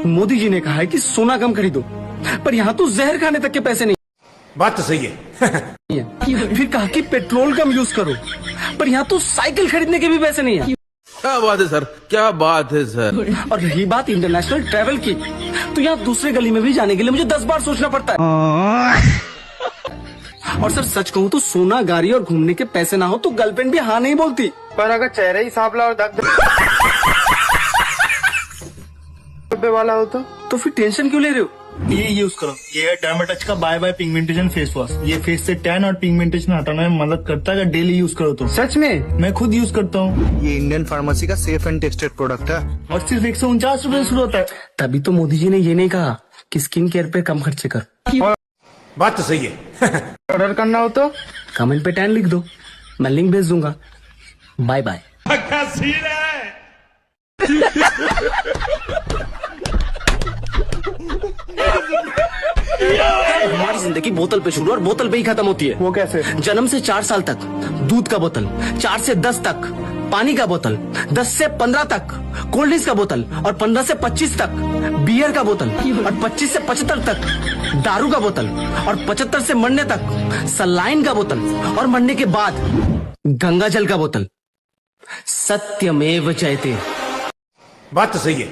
मोदी जी ने कहा है कि सोना कम खरीदो, पर यहाँ तो जहर खाने तक के पैसे नहीं। बात तो सही है। फिर कहा कि पेट्रोल कम यूज करो, पर यहाँ तो साइकिल खरीदने के भी पैसे नहीं है। क्या बात है सर, क्या बात है सर। और रही बात इंटरनेशनल ट्रैवल की, तो यहाँ दूसरे गली में भी जाने के लिए मुझे 10 बार सोचना पड़ता है। और सर सच कहूँ तो सोना, गाड़ी और घूमने के पैसे ना हो तो गर्लफ्रेंड भी हाँ नहीं बोलती। पर अगर चेहरा ही सांवला और दाग वाला हो तो फिर टेंशन क्यों ले रहे हो? ये यूज करो, ये है डर्माटच का bye bye pigmentation face wash. ये फेस से टैन और पिगमेंटेशन हटाने में मदद करता है अगर डेली यूज करो तो। सच में? मैं खुद यूज करता हूँ। ये इंडियन फार्मेसी का सेफ एंड टेस्टेड प्रोडक्ट है और सिर्फ 149 रुपए शुरू होता है। तभी तो मोदी जी ने ये नहीं कहा कि स्किन केयर पे कम खर्चे कर। बात तो सही है। ऑर्डर करना हो तो कमेंट पे टैन लिख दो, मैं लिंक भेज दूंगा। Bye bye. हमारी जिंदगी बोतल पे शुरू और बोतल पे ही खत्म होती है। वो कैसे? जन्म से 4 साल तक दूध का बोतल, 4 से 10 तक पानी का बोतल, 10 से 15 तक कोल्ड ड्रिंक्स का बोतल और 15 से 25 तक बियर का बोतल और 25 से 75 तक दारू का बोतल और 75 से मरने तक सलाइन का बोतल और मरने के बाद गंगा जल का बोतल। सत्यमेव जयते। बात तो सही है।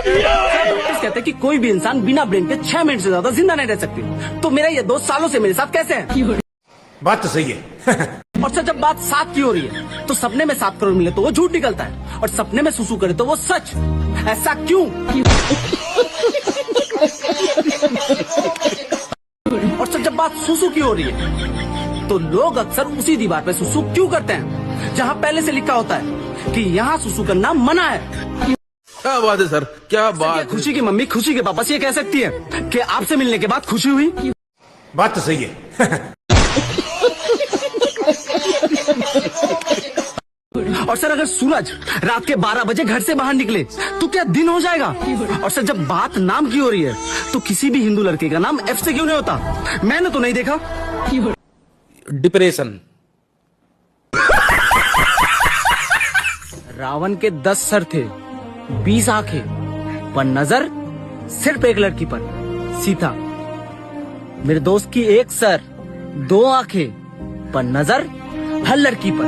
डॉक्टर्स कहते हैं कि कोई भी इंसान बिना ब्रेन के 6 मिनट से ज्यादा जिंदा नहीं रह सकती। तो मेरा ये दोस्त सालों से मेरे साथ कैसे है? बात तो सही है। और सर जब बात 7 की हो रही है तो सपने में 7 करोड़ मिले तो वो झूठ निकलता है, और सपने में सुसु करे तो वो सच। ऐसा क्यों? और सर जब बात सुसु की हो रही है तो लोग अक्सर उसी दीवार पे सुसु क्यों करते हैं जहाँ पहले से लिखा होता है कि यहाँ सुसु करना मना है? क्या बात है सर, क्या बात है। खुशी की मम्मी खुशी के पापा से ये कह सकती है कि आपसे मिलने के बाद खुशी हुई? बात तो सही है। और सर अगर सूरज रात के 12 बजे घर से बाहर निकले तो क्या दिन हो जाएगा? और सर जब बात नाम की हो रही है तो किसी भी हिंदू लड़के का नाम एफ से क्यों नहीं होता? मैंने तो नहीं देखा। डिप्रेशन। रावण के 10 सर थे, 20 आंखें, पर नजर सिर्फ एक लड़की पर, सीता। मेरे दोस्त की 1 सर, 2 आंखें, पर नजर हर लड़की पर।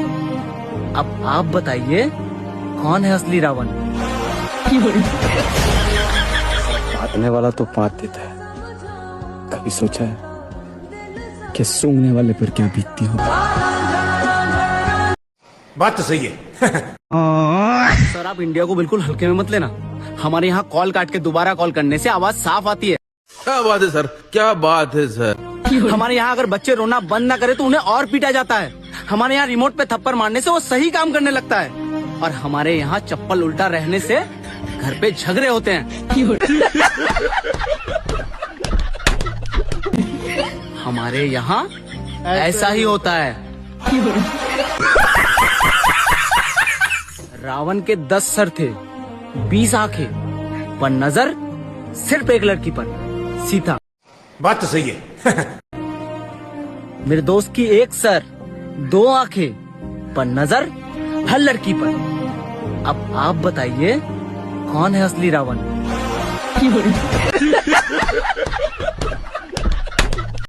अब आप बताइए कौन है असली रावण? बांटने वाला तो बांट देता है, कभी सोचा है कि सूंघने वाले पर क्या बीतती हो? बात तो सही है। सर आप इंडिया को बिल्कुल हल्के में मत लेना। हमारे यहाँ कॉल काट के दोबारा कॉल करने से आवाज साफ आती है। क्या बात है सर, क्या बात है सर। हमारे यहाँ अगर बच्चे रोना बंद ना करे तो उन्हें और पीटा जाता है। हमारे यहाँ रिमोट पे थप्पड़ मारने से वो सही काम करने लगता है। और हमारे यहाँ चप्पल उल्टा रहने से घर पे झगड़े होते हैं। हमारे यहाँ ऐसा ही होता है। रावण के 10 सर थे, 20 आंखें, पर नजर सिर्फ एक लड़की पर, सीता। बात तो सही है। मेरे दोस्त की 1 सर, 2 आंखें, पर नजर हर लड़की पर। अब आप बताइए कौन है असली रावण?